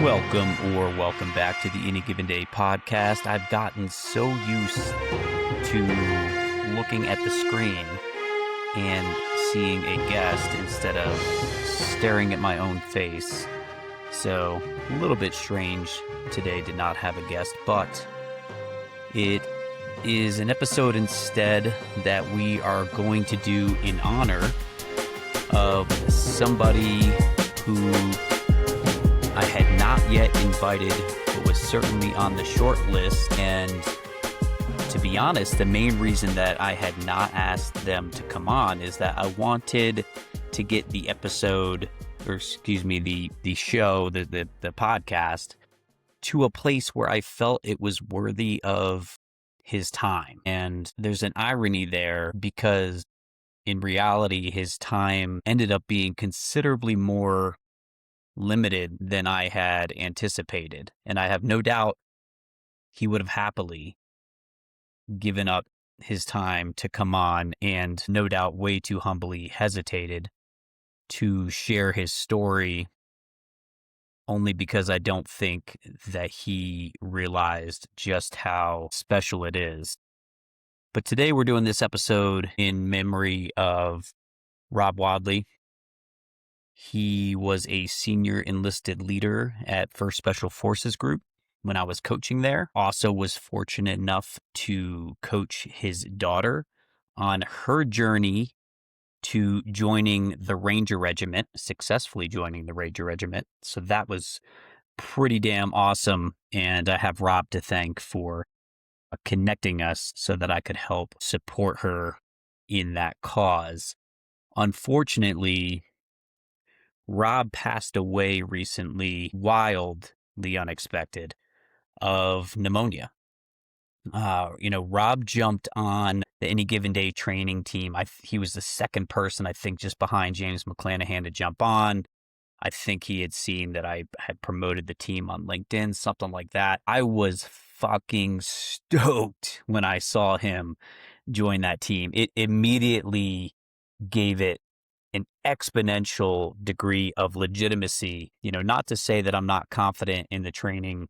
Welcome back to the Any Given Day podcast. I've gotten so used to looking at the screen and seeing a guest instead of staring at my own face. So a little bit strange today to not have a guest, but it is an episode instead that we are going to do in honor of somebody who I had not yet invited, but was certainly on the short list. And to be honest, the main reason that I had not asked them to come on is that I wanted to get the episode, or excuse me, the show, the podcast, to a place where I felt it was worthy of his time. And there's an irony there because in reality, his time ended up being considerably more limited than I had anticipated. And I have no doubt he would have happily given up his time to come on, and no doubt way too humbly hesitated to share his story, only because I don't think that he realized just how special it is. But today we're doing this episode in memory of Rob Wadleigh. He was a senior enlisted leader at 1st Special Forces Group when I was coaching there. Also was fortunate enough to coach his daughter on her journey to joining the Ranger Regiment, successfully joining the Ranger Regiment. So that was pretty damn awesome. And I have Rob to thank for connecting us so that I could help support her in that cause. Unfortunately, Rob passed away recently, wildly unexpected, of pneumonia. Rob jumped on the Any Given Day training team. He was the second person, I think, just behind James McClanahan to jump on. I think he had seen that I had promoted the team on LinkedIn, something like that. I was fucking stoked when I saw him join that team. It immediately gave it an exponential degree of legitimacy. Not to say that I'm not confident in the training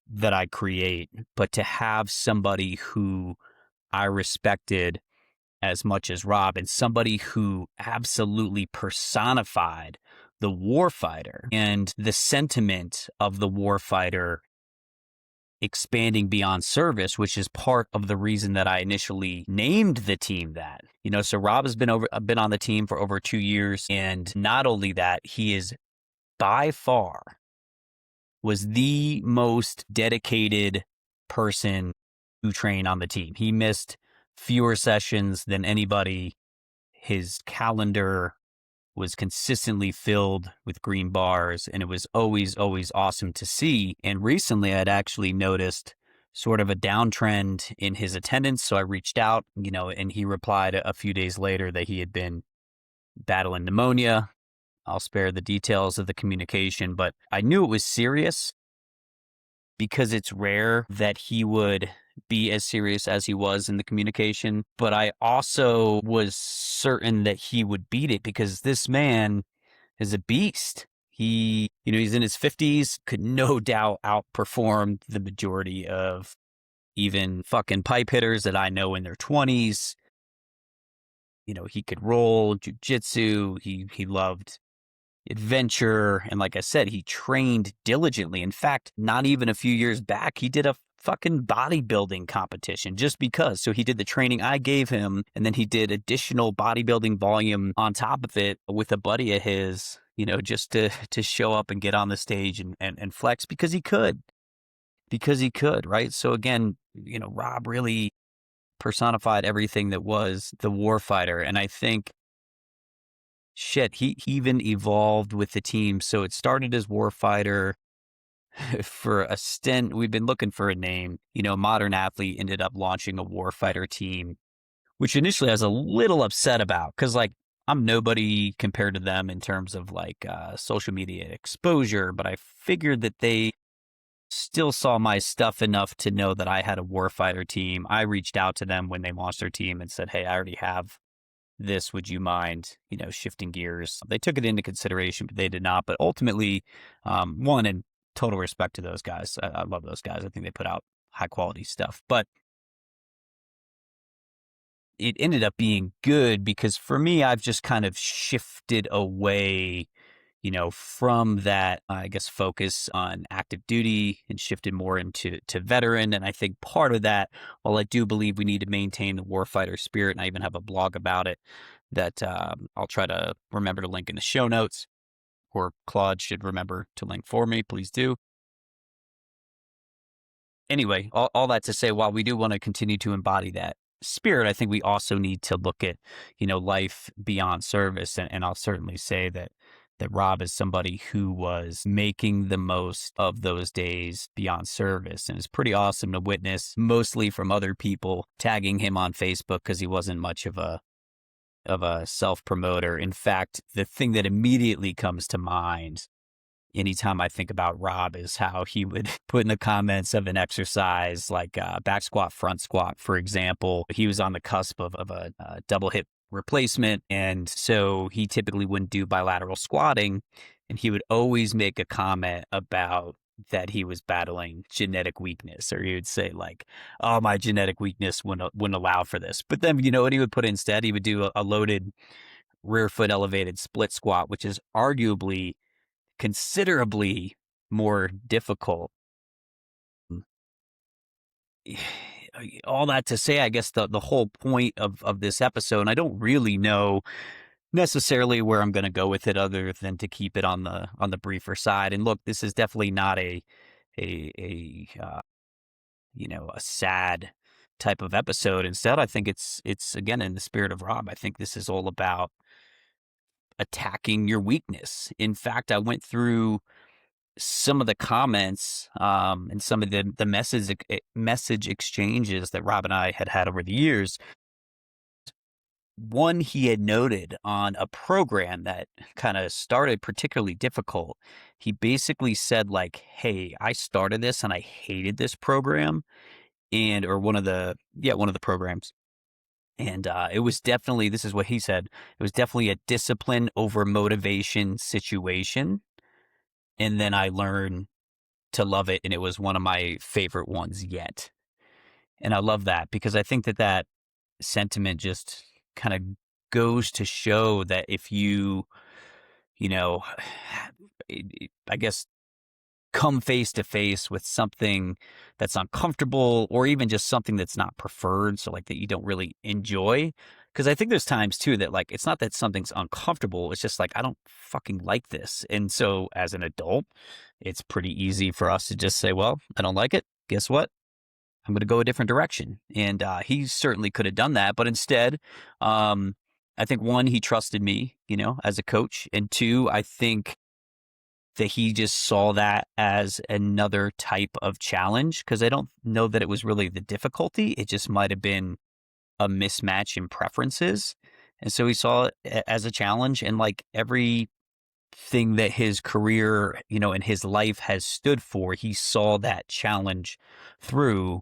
that I create, but to have somebody who I respected as much as Rob, and somebody who absolutely personified the warfighter and the sentiment of the warfighter expanding beyond service, which is part of the reason that I initially named the team that. So Rob has been on the team for over 2 years, and not only that, he is by far was the most dedicated person to train on the team. He missed fewer sessions than anybody. His calendar was consistently filled with green bars, and it was always, always awesome to see. And recently I'd actually noticed sort of a downtrend in his attendance. So I reached out, and he replied a few days later that he had been battling pneumonia. I'll spare the details of the communication, but I knew it was serious because it's rare that he would be as serious as he was in the communication. But I also was certain that he would beat it because this man is a beast. He's in his 50s, could no doubt outperform the majority of even fucking pipe hitters that I know in their 20s. He could roll jujitsu. He loved adventure. And like I said, he trained diligently. In fact, not even a few years back, he did a fucking bodybuilding competition just because. So he did the training I gave him, and then he did additional bodybuilding volume on top of it with a buddy of his, just to show up and get on the stage and flex because he could, right? So again, Rob really personified everything that was the warfighter. And I think he even evolved with the team. So it started as warfighter. For a stint, we've been looking for a name. Modern Athlete ended up launching a warfighter team, which initially I was a little upset about because, I'm nobody compared to them in terms of, social media exposure, but I figured that they still saw my stuff enough to know that I had a warfighter team. I reached out to them when they launched their team and said, hey, I already have this. Would you mind, shifting gears? They took it into consideration, but they did not. But ultimately, one, in total respect to those guys, I love those guys. I think they put out high quality stuff, but it ended up being good because for me, I've just kind of shifted away, from that, I guess, focus on active duty and shifted more into veteran. And I think part of that, while I do believe we need to maintain the warfighter spirit, and I even have a blog about it that I'll try to remember to link in the show notes, or Claude should remember to link for me. Please do. Anyway, all that to say, while we do want to continue to embody that spirit, I think we also need to look at, life beyond service. And I'll certainly say that Rob is somebody who was making the most of those days beyond service. And it's pretty awesome to witness, mostly from other people tagging him on Facebook, because he wasn't much of a self-promoter. In fact, the thing that immediately comes to mind anytime I think about Rob is how he would put in the comments of an exercise like back squat, front squat, for example. He was on the cusp of a double hip replacement, and so he typically wouldn't do bilateral squatting, and he would always make a comment about that he was battling genetic weakness, or he would say like, oh, my genetic weakness wouldn't allow for this. But then, what he would put instead? He would do a loaded rear foot elevated split squat, which is arguably considerably more difficult. All that to say, I guess the whole point of this episode, and I don't really know necessarily where I'm going to go with it other than to keep it on the briefer side. And look, this is definitely not a sad type of episode. Instead, I think it's again in the spirit of Rob. I think this is all about attacking your weakness. In fact, I went through some of the comments and some of the message exchanges that Rob and I had over the years. One, he had noted on a program that kind of started particularly difficult. He basically said like, hey, I started this and I hated this program, or one of the programs. And it was definitely, this is what he said, it was definitely a discipline over motivation situation. And then I learned to love it, and it was one of my favorite ones yet. And I love that because I think that sentiment just kind of goes to show that if you, I guess, come face to face with something that's uncomfortable, or even just something that's not preferred, so like that you don't really enjoy. Because I think there's times too that like it's not that something's uncomfortable, it's just like I don't fucking like this. And so as an adult, it's pretty easy for us to just say, well, I don't like it, guess what, I'm going to go a different direction. And he certainly could have done that, but instead, I think one, he trusted me, as a coach, and two, I think that he just saw that as another type of challenge, because I don't know that it was really the difficulty. It just might have been a mismatch in preferences. And so he saw it as a challenge, and like everything that his career, and his life has stood for, he saw that challenge through.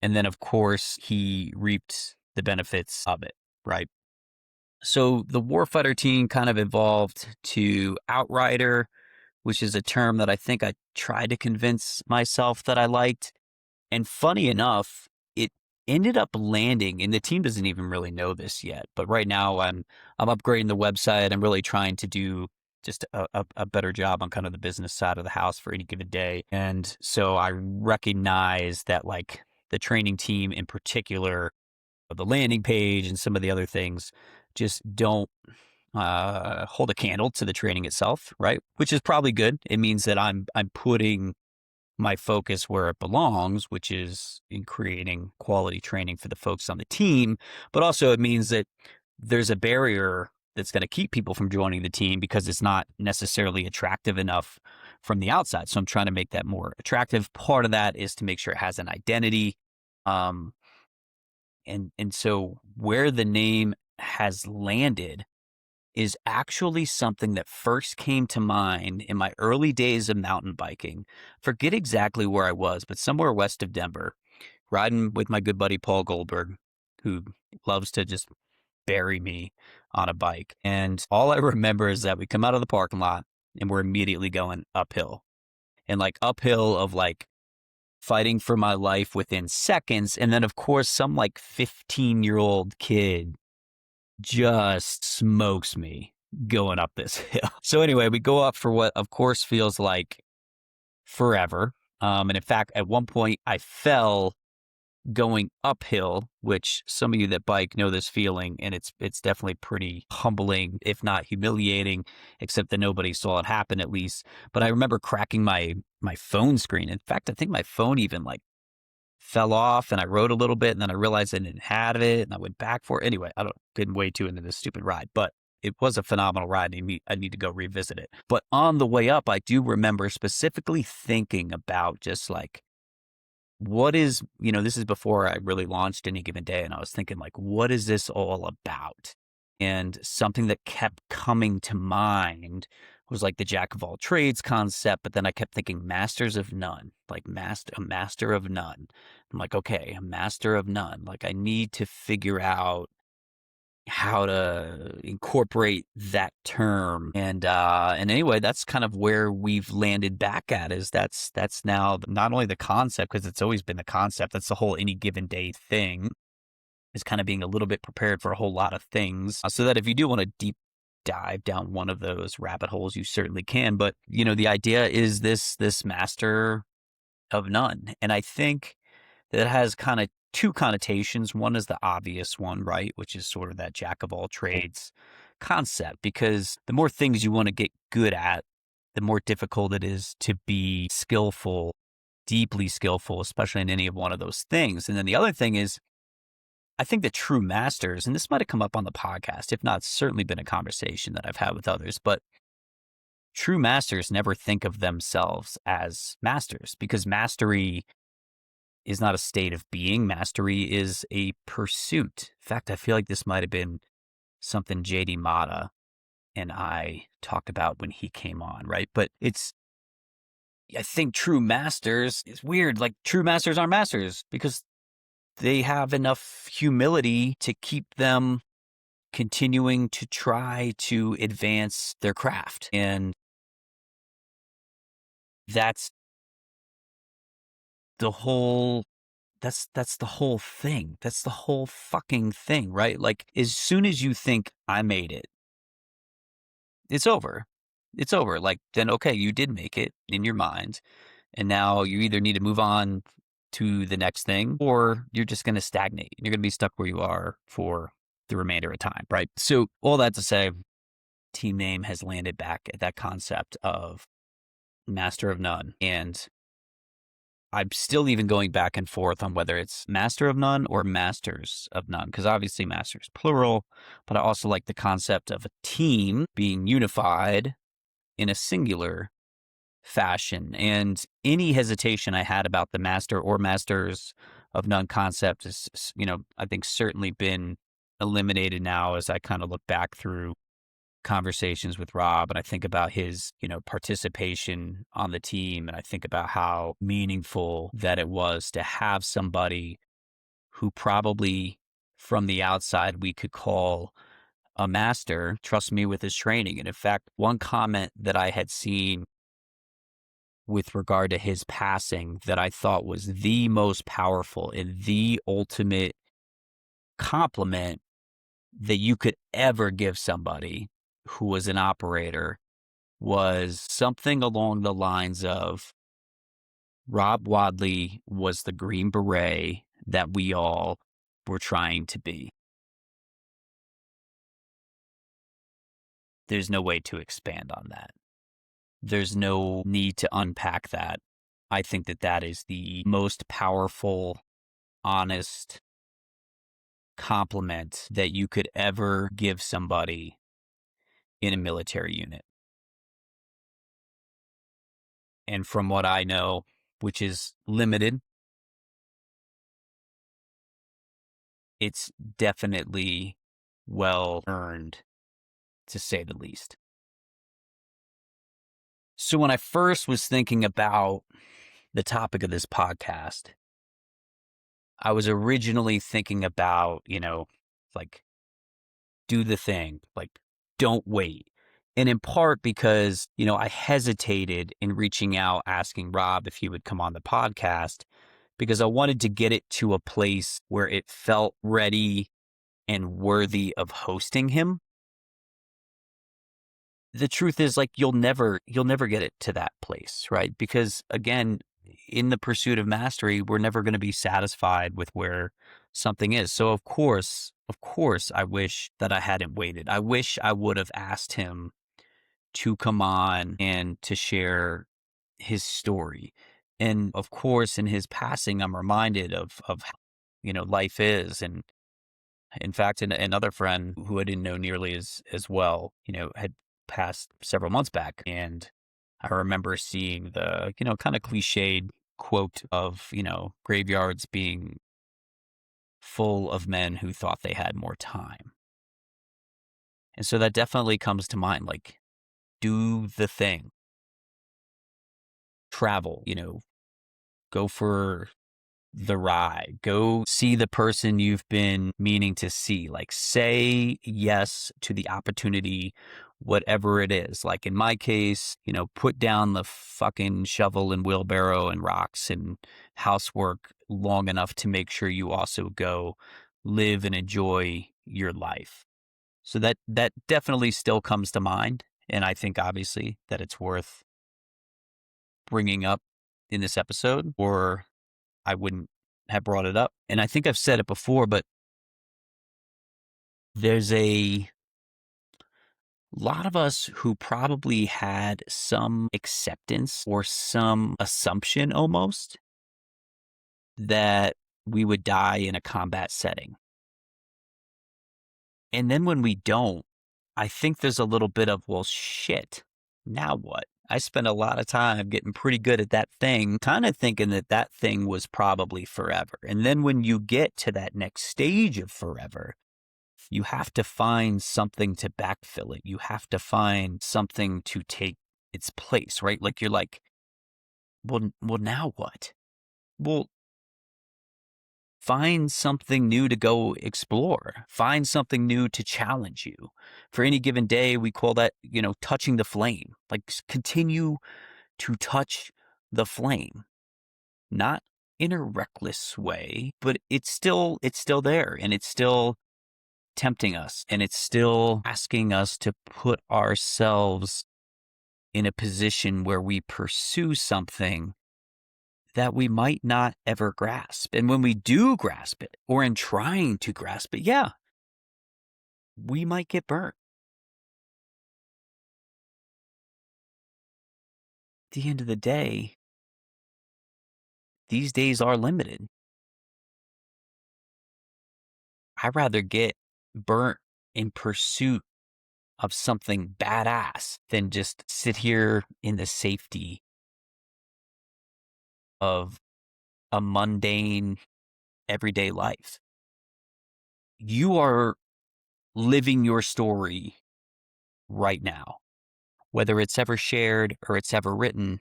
And then of course he reaped the benefits of it, right? So the warfighter team kind of evolved to outrider, which is a term that I think I tried to convince myself that I liked. And funny enough, it ended up landing, and the team doesn't even really know this yet, but right now I'm upgrading the website. I'm really trying to do just a better job on kind of the business side of the house for any given day. And so I recognize that like the training team in particular, the landing page and some of the other things just don't hold a candle to the training itself, right? Which is probably good. It means that I'm putting my focus where it belongs, which is in creating quality training for the folks on the team. But also it means that there's a barrier that's going to keep people from joining the team because it's not necessarily attractive enough from the outside. So I'm trying to make that more attractive. Part of that is to make sure it has an identity. And so where the name has landed is actually something that first came to mind in my early days of mountain biking. Forget exactly where I was, but somewhere west of Denver, riding with my good buddy Paul Goldberg, who loves to just bury me on a bike. And all I remember is that we come out of the parking lot and we're immediately going uphill, and like uphill of like fighting for my life within seconds. And then, of course, some like 15-year-old kid just smokes me going up this hill. So anyway, we go up for what, of course, feels like forever. And in fact, at one point, I fell going uphill, which some of you that bike know this feeling, and it's definitely pretty humbling, if not humiliating, except that nobody saw it happen at least. But I remember cracking my phone screen. In fact, I think my phone even like fell off, and I rode a little bit, and then I realized I didn't have it, and I went back for it. Anyway, I don't getting way too into this stupid ride, but it was a phenomenal ride. And I need to go revisit it. But on the way up, I do remember specifically thinking about just like, what is, this is before I really launched Any Given Day. And I was thinking like, what is this all about? And something that kept coming to mind was like the jack of all trades concept. But then I kept thinking masters of none, like a master of none. I'm like, okay, a master of none. Like I need to figure out how to incorporate that term. And anyway, that's kind of where we've landed back at, is that's now not only the concept, because it's always been the concept, that's the whole Any Given Day thing, is kind of being a little bit prepared for a whole lot of things, so that if you do want to deep dive down one of those rabbit holes, you certainly can. But, the idea is this master of none. And I think that has kind of two connotations. One is the obvious one, right? Which is sort of that jack of all trades concept, because the more things you want to get good at, the more difficult it is to be skillful, deeply skillful, especially in any of one of those things. And then the other thing is, I think the true masters, and this might have come up on the podcast, if not, it's certainly been a conversation that I've had with others, but true masters never think of themselves as masters, because mastery is not a state of being. Mastery is a pursuit. In fact, I feel like this might have been something JD Mata and I talked about when he came on, right? But I think true masters is weird. Like true masters aren't masters because they have enough humility to keep them continuing to try to advance their craft. And that's the whole that's the whole thing. That's the whole fucking thing, right? Like as soon as you think I made it, it's over. It's over. Like then, okay, you did make it in your mind. And now you either need to move on to the next thing, or you're just going to stagnate. You're going to be stuck where you are for the remainder of time, right? So all that to say, team name has landed back at that concept of master of none. And I'm still even going back and forth on whether it's master of none or masters of none, because obviously masters plural, but I also like the concept of a team being unified in a singular fashion. And any hesitation I had about the master or masters of none concept is, I think certainly been eliminated now as I kind of look back through conversations with Rob, and I think about his, participation on the team, and I think about how meaningful that it was to have somebody who probably from the outside we could call a master trust me with his training. And in fact, one comment that I had seen with regard to his passing that I thought was the most powerful and the ultimate compliment that you could ever give somebody who was an operator was something along the lines of, Rob Wadleigh was the Green Beret that we all were trying to be. There's no way to expand on that. There's no need to unpack that. I think that is the most powerful, honest compliment that you could ever give somebody in a military unit. And from what I know, which is limited, it's definitely well earned, to say the least. So when I first was thinking about the topic of this podcast, I was originally thinking about, like do the thing. Like, don't wait. And in part because, I hesitated in reaching out, asking Rob if he would come on the podcast, because I wanted to get it to a place where it felt ready and worthy of hosting him. The truth is, like, you'll never get it to that place, right? Because again, in the pursuit of mastery, we're never going to be satisfied with where something is. So of course, I wish that I hadn't waited. I wish I would have asked him to come on and to share his story. And of course, in his passing, I'm reminded of how, life is. And in fact, another friend who I didn't know nearly as well, had passed several months back. And I remember seeing the, kind of cliched quote of, graveyards being full of men who thought they had more time. And so that definitely comes to mind, like, do the thing. Travel, go for the ride, go see the person you've been meaning to see. Like, say yes to the opportunity, whatever it is. Like in my case, put down the fucking shovel and wheelbarrow and rocks and housework long enough to make sure you also go live and enjoy your life. So that definitely still comes to mind. And I think obviously that it's worth bringing up in this episode, or I wouldn't have brought it up. And I think I've said it before, but there's a lot of us who probably had some acceptance or some assumption almost that we would die in a combat setting. And then when we don't, I think there's a little bit of, well, shit, now what? I spent a lot of time getting pretty good at that thing, kind of thinking that thing was probably forever. And then when you get to that next stage of forever, you have to find something to backfill it. You have to find something to take its place, right? Like you're like, well, now what? Well, find something new to go explore. Find something new to challenge you. For any given day, we call that, touching the flame. Like, continue to touch the flame, not in a reckless way, but it's still there, and it's still tempting us, and it's still asking us to put ourselves in a position where we pursue something that we might not ever grasp. And when we do grasp it, or in trying to grasp it, yeah, we might get burnt. At the end of the day, these days are limited. I'd rather get burnt in pursuit of something badass than just sit here in the safety of a mundane everyday life. You are living your story right now, whether it's ever shared or it's ever written.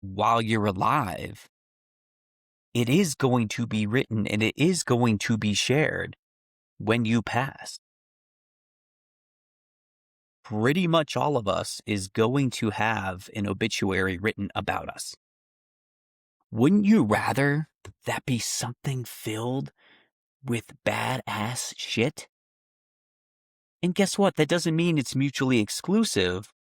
While you're alive, it is going to be written and it is going to be shared when you pass. Pretty much all of us is going to have an obituary written about us. Wouldn't you rather that be something filled with badass shit? And guess what? That doesn't mean it's mutually exclusive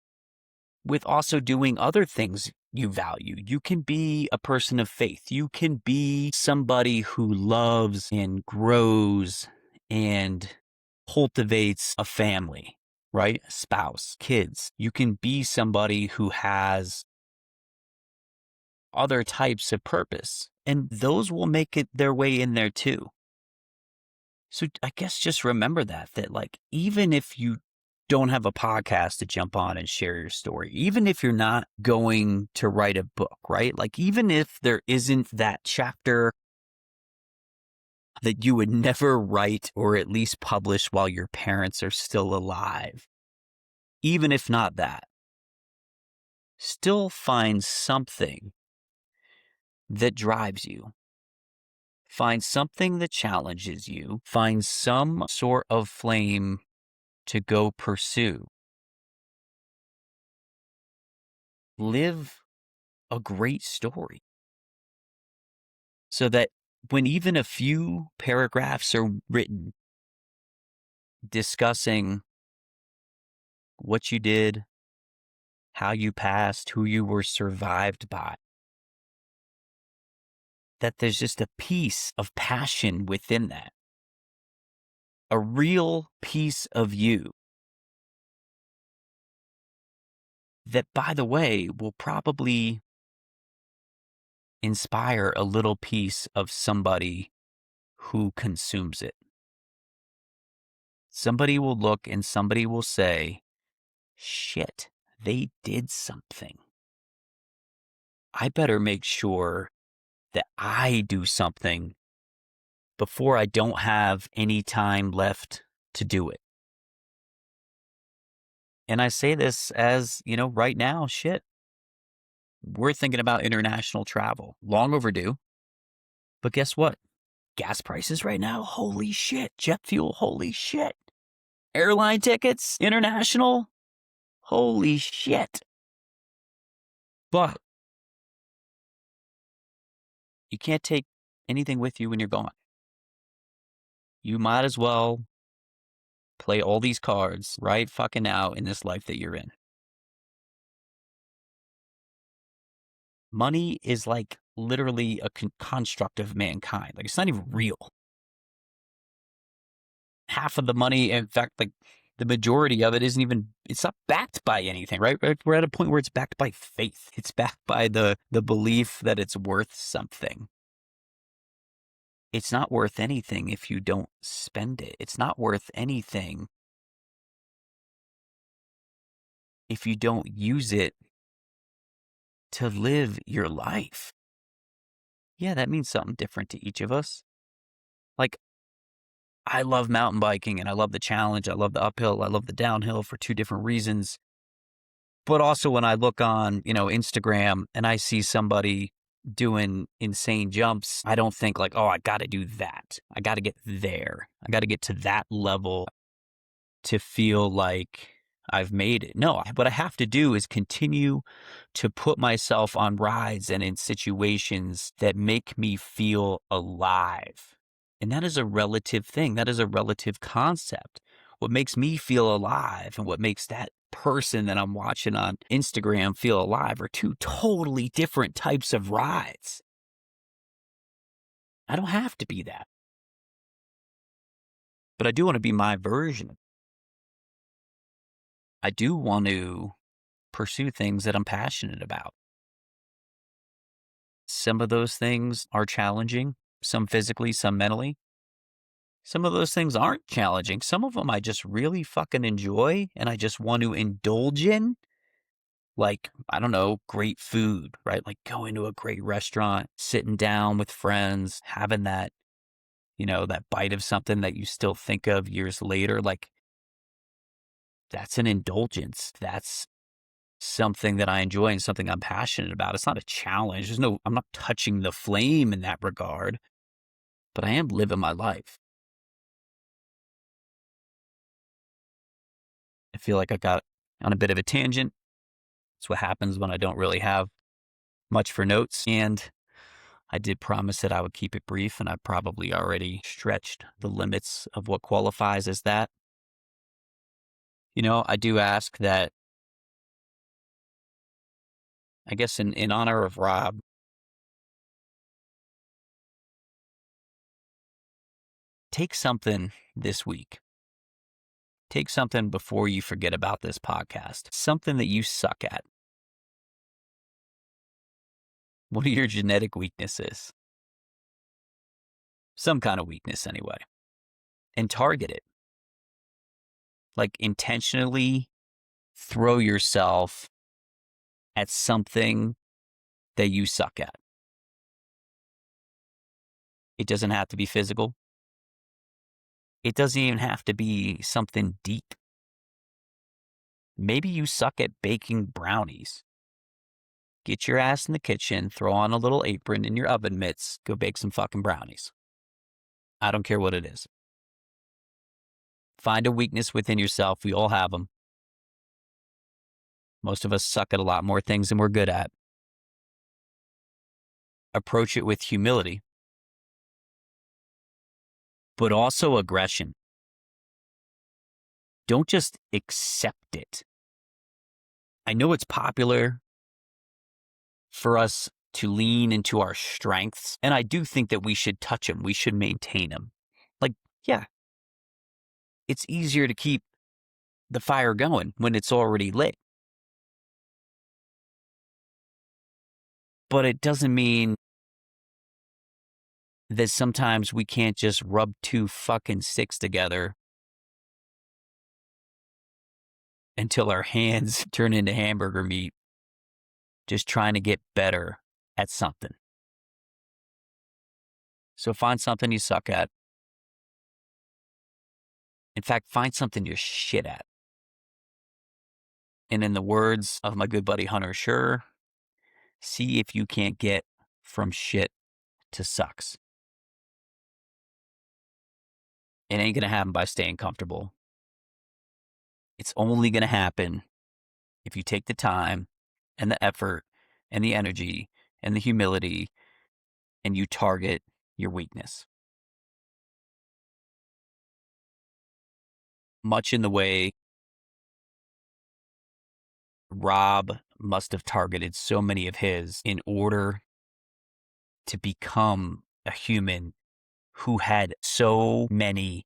with also doing other things you value. You can be a person of faith. You can be somebody who loves and grows and cultivates a family, right? A spouse, kids. You can be somebody who has other types of purpose, and those will make it their way in there too. So I guess just remember that like, even if you don't have a podcast to jump on and share your story, even if you're not going to write a book, right? Like, even if there isn't that chapter that you would never write or at least publish while your parents are still alive, even if not that, still find something that drives you. Find something that challenges you. Find some sort of flame to go pursue. Live a great story so that when even a few paragraphs are written discussing what you did, how you passed, who you were survived by, that there's just a piece of passion within that, a real piece of you that, by the way, will probably inspire a little piece of somebody who consumes it. Somebody will look and somebody will say, shit, they did something. I better make sure that I do something before I don't have any time left to do it. And I say this as, right now, shit, we're thinking about international travel. Long overdue. But guess what? Gas prices right now, holy shit. Jet fuel, holy shit. Airline tickets, international, holy shit. But you can't take anything with you when you're gone. You might as well play all these cards right fucking now in this life that you're in. Money is like literally a construct of mankind. Like, it's not even real. Half of the money, in fact, like the majority of it it's not backed by anything, right? We're at a point where it's backed by faith. It's backed by the belief that it's worth something. It's not worth anything if you don't spend it. It's not worth anything if you don't use it to live your life. Yeah, that means something different to each of us. Like, I love mountain biking and I love the challenge. I love the uphill. I love the downhill for two different reasons. But also when I look on, Instagram and I see somebody doing insane jumps, I don't think like, oh, I got to do that. I got to get there. I got to get to that level to feel like I've made it. No, what I have to do is continue to put myself on rides and in situations that make me feel alive. And that is a relative thing. That is a relative concept. What makes me feel alive and what makes that person that I'm watching on Instagram feel alive are two totally different types of rides. I don't have to be that. But I do want to be my version. I do want to pursue things that I'm passionate about. Some of those things are challenging, some physically, some mentally. Some of those things aren't challenging. Some of them I just really fucking enjoy and I just want to indulge in. Like, I don't know, great food, right? Like going to a great restaurant, sitting down with friends, having that, that bite of something that you still think of years later. Like, that's an indulgence. That's something that I enjoy and something I'm passionate about. It's not a challenge. I'm not touching the flame in that regard, but I am living my life. I feel like I got on a bit of a tangent. It's what happens when I don't really have much for notes. And I did promise that I would keep it brief, and I probably already stretched the limits of what qualifies as that. I do ask that, I guess in honor of Rob, take something this week. Take something before you forget about this podcast. Something that you suck at. What are your genetic weaknesses? Some kind of weakness anyway. And target it. Like, intentionally throw yourself at something that you suck at. It doesn't have to be physical. It doesn't even have to be something deep. Maybe you suck at baking brownies. Get your ass in the kitchen, throw on a little apron and your oven mitts, go bake some fucking brownies. I don't care what it is. Find a weakness within yourself. We all have them. Most of us suck at a lot more things than we're good at. Approach it with humility, but also aggression. Don't just accept it. I know it's popular for us to lean into our strengths, and I do think that we should touch them. We should maintain them. Like, yeah, it's easier to keep the fire going when it's already lit. But it doesn't mean that sometimes we can't just rub two fucking sticks together until our hands turn into hamburger meat, just trying to get better at something. So find something you suck at. In fact, find something you're shit at. And in the words of my good buddy Hunter Schur, see if you can't get from shit to sucks. It ain't going to happen by staying comfortable. It's only going to happen if you take the time and the effort and the energy and the humility and you target your weakness. Much in the way Rob must have targeted so many of his in order to become a human who had so many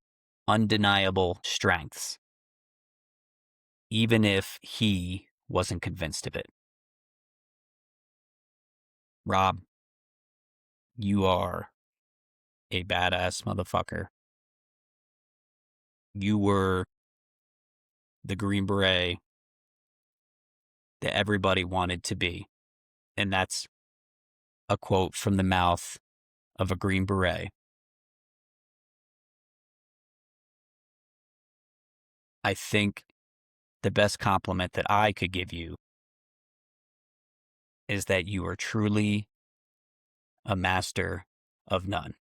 undeniable strengths, even if he wasn't convinced of it. Rob, you are a badass motherfucker. You were the Green Beret that everybody wanted to be. And that's a quote from the mouth of a Green Beret. I think the best compliment that I could give you is that you are truly a master of none.